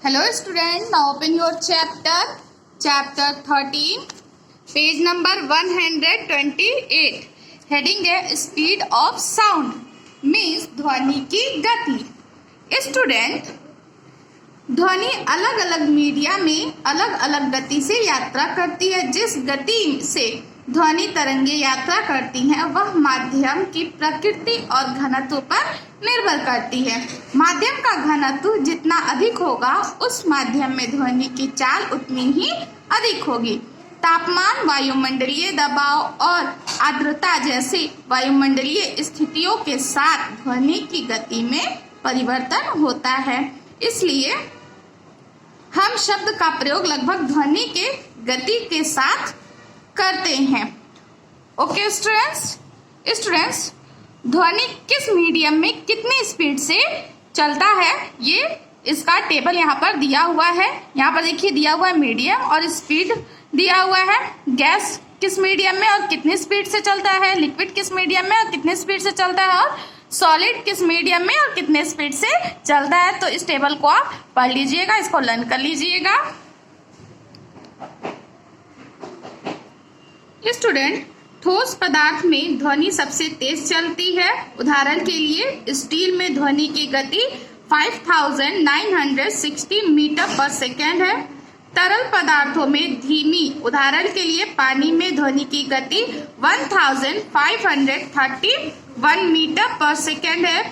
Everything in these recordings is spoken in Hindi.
Hello student, now open your chapter 13, page number 128. Heading है speed of sound means ध्वनि की गति। स्टूडेंट, ध्वनि अलग अलग मीडिया में अलग अलग गति से यात्रा करती है। जिस गति से ध्वनि तरंगे यात्रा करती हैं वह माध्यम की प्रकृति और घनत्व पर निर्भर करती है। माध्यम का घनत्व जितना अधिक होगा उस माध्यम में ध्वनि की चाल उतनी ही अधिक होगी। तापमान, वायुमंडलीय दबाव और आर्द्रता जैसे वायुमंडलीय स्थितियों के साथ ध्वनि की गति में परिवर्तन होता है। इसलिए हम शब्द का प्रयोग लगभग ध्वनि के गति के साथ करते हैं। ओके स्टूडेंट्स, ध्वनि किस मीडियम में कितनी स्पीड से चलता है ये इसका टेबल यहाँ पर दिया हुआ है। यहाँ पर देखिए दिया हुआ है मीडियम और स्पीड दिया हुआ है। गैस किस मीडियम में और कितनी स्पीड से चलता है, लिक्विड किस मीडियम में और कितनी स्पीड से चलता है, और सॉलिड किस मीडियम में और कितने स्पीड से चलता है। तो इस टेबल को आप पढ़ लीजिएगा, इसको लर्न कर लीजिएगा। स्टूडेंट, ठोस पदार्थ में ध्वनि सबसे तेज चलती है। उदाहरण के लिए स्टील में ध्वनि की गति 5960 मीटर पर सेकेंड है। तरल पदार्थों में धीमी, उदाहरण के लिए पानी में ध्वनि की गति 1531 मीटर पर सेकेंड है।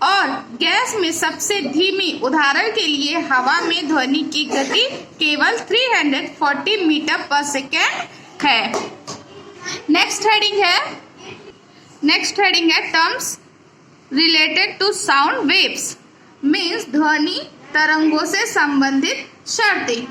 और गैस में सबसे धीमी, उदाहरण के लिए हवा में ध्वनि की गति केवल 340 मीटर पर सेकेंड है। नेक्स्ट हेडिंग है terms related to sound waves means ध्वनि तरंगों से संबंधित शर्तें।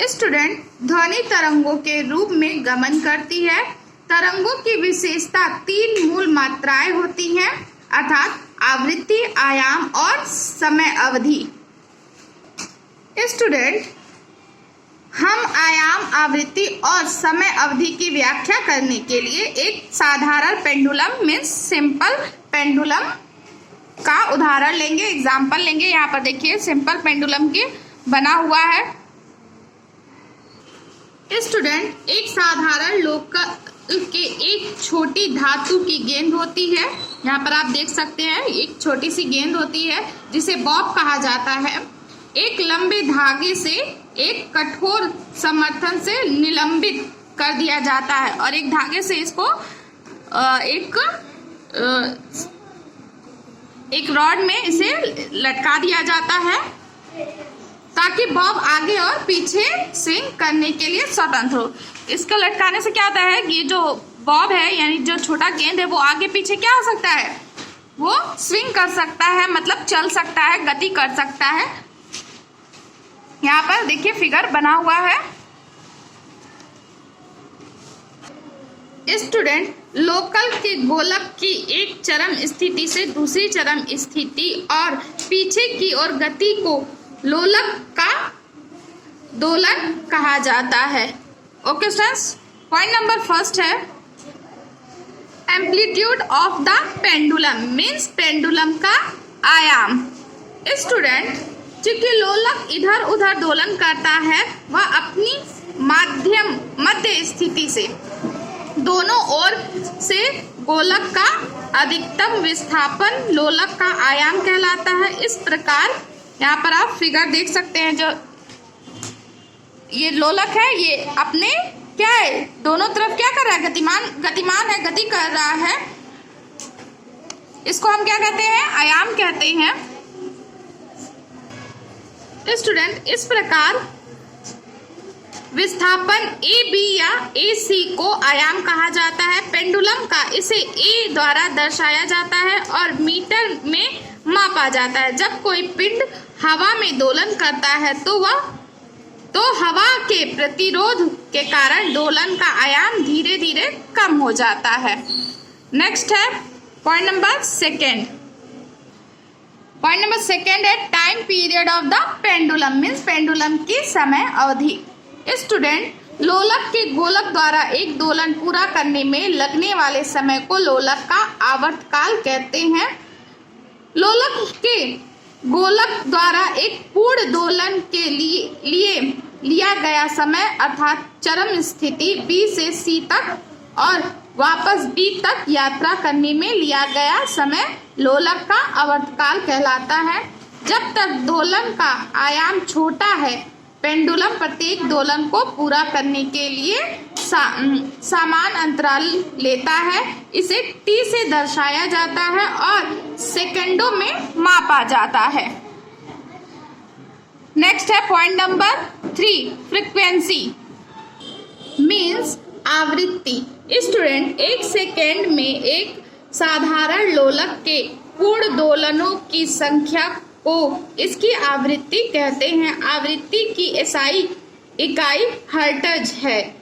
स्टूडेंट, ध्वनि तरंगों के रूप में गमन करती है। तरंगों की विशेषता 3 मूल मात्राएं होती हैं, अर्थात आवृत्ति, आयाम और समय अवधि। स्टूडेंट, हम आयाम, आवृत्ति और समय अवधि की व्याख्या करने के लिए एक साधारण पेंडुलम मीन्स सिंपल पेंडुलम का उदाहरण लेंगे, एग्जाम्पल लेंगे। यहाँ पर देखिए सिंपल पेंडुलम की बना हुआ है। स्टूडेंट, एक साधारण लोकल के एक छोटी धातु की गेंद होती है। यहाँ पर आप देख सकते हैं एक छोटी सी गेंद होती है जिसे बॉब कहा जाता है। एक लंबे धागे से एक कठोर समर्थन से निलंबित कर दिया जाता है और एक धागे से इसको एक रॉड में इसे लटका दिया जाता है ताकि बॉब आगे और पीछे स्विंग करने के लिए स्वतंत्र हो। इसको लटकाने से क्या होता है, ये जो बॉब है यानी जो छोटा गेंद है वो आगे पीछे क्या हो सकता है, वो स्विंग कर सकता है, मतलब चल सकता है, गति कर सकता है। यहाँ पर देखिए फिगर बना हुआ है। स्टूडेंट, लोकल के गोलक की एक चरम स्थिति से दूसरी चरम स्थिति और पीछे की ओर गति को लोलक का दोलन कहा जाता है। Okay students, point number first है amplitude of the pendulum means pendulum का आयाम। स्टूडेंट, चूंकि लोलक इधर उधर दोलन करता है वह अपनी मध्य स्थिति से दोनों ओर से गोलक का अधिकतम विस्थापन लोलक का आयाम कहलाता है। इस प्रकार यहाँ पर आप फिगर देख सकते हैं, जो ये लोलक है ये अपने क्या है, दोनों तरफ क्या कर रहा है, गतिमान है, गति कर रहा है। इसको हम क्या कहते हैं, आयाम कहते हैं। स्टूडेंट, इस प्रकार विस्थापन ए बी या ए सी को आयाम कहा जाता है। पेंडुलम का इसे ए द्वारा दर्शाया जाता है और मीटर में मापा जाता है। जब कोई पिंड हवा में दोलन करता है तो हवा के प्रतिरोध के कारण दोलन का आयाम धीरे धीरे कम हो जाता है। नेक्स्ट है पॉइंट नंबर सेकेंड है time period of the pendulum means pendulum की समय अवधि। स्टूडेंट, लोलक के गोलक द्वारा एक दोलन पूरा करने में लगने वाले समय को लोलक का आवर्तकाल कहते हैं। लोलक के गोलक द्वारा एक पूर्ण दोलन के लिए लिया गया समय अर्थात चरम स्थिति B से C तक और वापस B तक यात्रा करने में लिया गया समय लोलक का आवर्तकाल कहलाता है। जब तक दोलन का आयाम छोटा है, पेंडुलम प्रत्येक दोलन को पूरा करने के लिए समान अंतराल लेता है। इसे T से दर्शाया जाता है और सेकंडों में मापा जाता है। नेक्स्ट है पॉइंट नंबर 3, फ्रीक्वेंसी मीन्स आवृत्ति। स्टूडेंट, एक सेकेंड में एक साधारण लोलक के पूर्ण दोलनों की संख्या को इसकी आवृत्ति कहते हैं। आवृत्ति की SI इकाई हर्ट्ज है,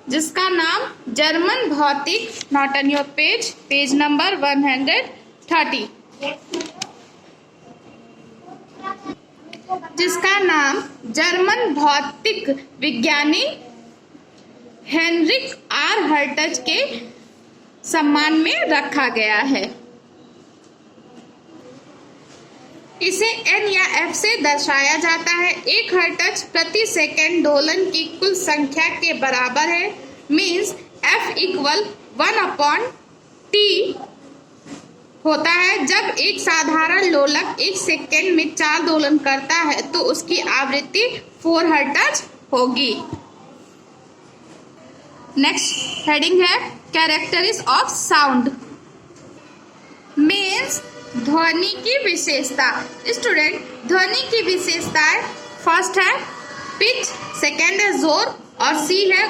जिसका नाम जर्मन भौतिक, not on your page number 130, जिसका नाम जर्मन भौतिक विज्ञानी हेनरिक आर हर्ट्ज के सम्मान में रखा गया है। इसे N या F से दर्शाया जाता है। एक हर्ट्ज प्रति सेकंड दोलन की कुल संख्या के बराबर है। मीन्स F इक्वल 1/T होता है। जब एक साधारण लोलक एक सेकंड में 4 दोलन करता है तो उसकी आवृत्ति 4 हर्ट्ज होगी। नेक्स्ट हेडिंग है कैरेक्टरिस्टिक्स ऑफ साउंड मीन्स ध्वनि की विशेषता। स्टूडेंट, ध्वनि की विशेषताएं फर्स्ट है पिच, सेकंड है जोर और C है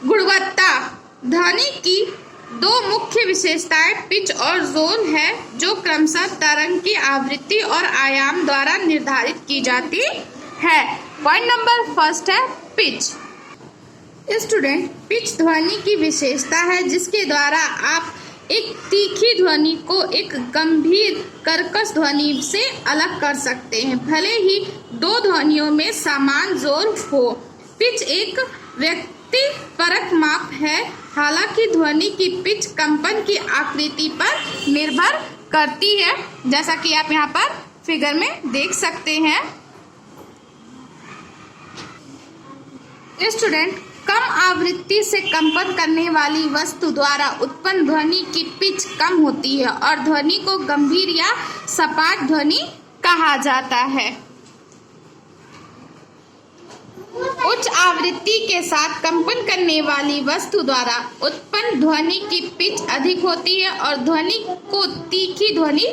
गुणवत्ता। ध्वनि की 2 मुख्य विशेषताएं पिच और जोर है, जो क्रमशः तरंग की आवृत्ति और आयाम द्वारा निर्धारित की जाती है। पॉइंट नंबर फर्स्ट है पिच। स्टूडेंट, पिच ध्वनि की विशेषता है जिसके द्वारा आप एक तीखी ध्वनि को एक गंभीर कर्कश ध्वनि से अलग कर सकते हैं, भले ही 2 ध्वनियों में समान जोर हो। पिच एक व्यक्तिपरक माप है, हालांकि ध्वनि की पिच कंपन की आकृति पर निर्भर करती है, जैसा कि आप यहाँ पर फिगर में देख सकते हैं। स्टूडेंट, कम आवृत्ति से कंपन करने वाली वस्तु द्वारा उत्पन्न ध्वनि की पिच कम होती है और ध्वनि को गंभीर या सपाट ध्वनि कहा जाता है। उच्च आवृत्ति के साथ कंपन करने वाली वस्तु द्वारा उत्पन्न ध्वनि की पिच अधिक होती है और ध्वनि को तीखी ध्वनि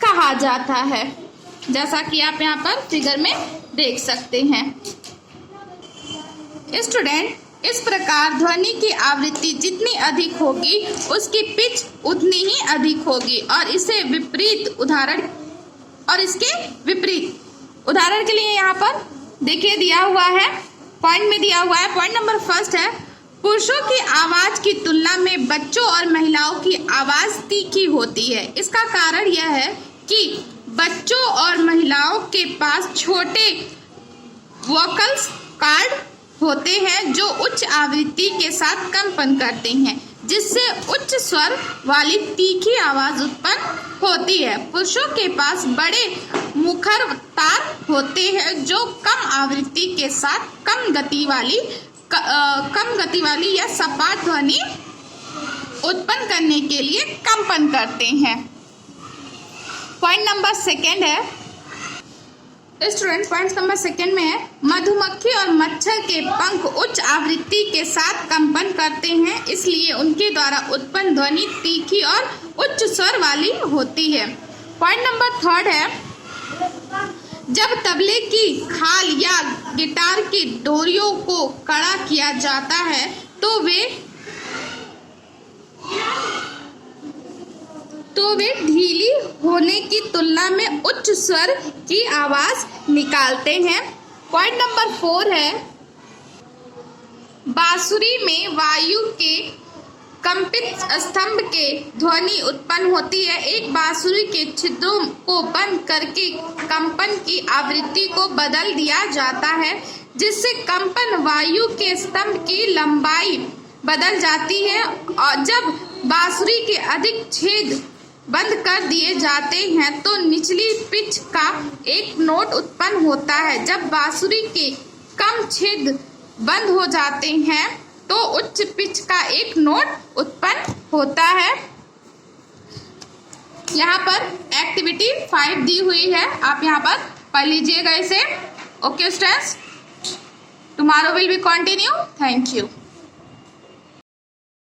कहा जाता है, जैसा कि आप यहाँ पर फिगर में देख सकते हैं। स्टूडेंट, इस प्रकार ध्वनि की आवृत्ति जितनी अधिक होगी उसकी पिच उतनी ही अधिक होगी और इसके विपरीत उदाहरण के लिए यहाँ पर देखिए दिया हुआ है, पॉइंट में दिया हुआ है। पॉइंट नंबर फर्स्ट है पुरुषों की आवाज की तुलना में बच्चों और महिलाओं की आवाज तीखी होती है। इसका कारण यह है कि बच्चों और महिलाओं के पास छोटे वोकल्स कार्ड होते हैं जो उच्च आवृत्ति के साथ कंपन करते हैं, जिससे उच्च स्वर वाली तीखी आवाज उत्पन्न होती है। पुरुषों के पास बड़े मुखर तार होते हैं जो कम आवृत्ति के साथ कम गति वाली या सपाट ध्वनि उत्पन्न करने के लिए कंपन करते हैं। पॉइंट नंबर सेकंड है स्टूडेंट, पॉइंट नंबर सेकंड में है मधुमक्खी और मच्छर के पंख उच्च आवृत्ति के साथ कंपन करते हैं, इसलिए उनके द्वारा उत्पन्न ध्वनि तीखी और उच्च स्वर वाली होती है। पॉइंट नंबर थर्ड है जब तबले की खाल या गिटार की डोरियों को कड़ा किया जाता है तो वे ढीली होने की तुलना में उच्च स्वर की आवाज निकालते हैं। पॉइंट नंबर 4 है बांसुरी में वायु के कंपित स्तंभ के ध्वनि उत्पन्न होती है। एक बांसुरी के छिद्रों को बंद करके कंपन की आवृत्ति को बदल दिया जाता है, जिससे कंपन वायु के स्तंभ की लंबाई बदल जाती है और जब बांसुरी के अधिक छेद बंद कर दिए जाते हैं तो निचली पिच का एक नोट उत्पन्न होता है। जब बांसुरी के कम छेद बंद हो जाते हैं तो उच्च पिच का एक नोट उत्पन्न होता है। यहाँ पर एक्टिविटी 5 दी हुई है, आप यहाँ पर पढ़ लीजिएगा इसे। Okay students, tomorrow will be continue. Thank you.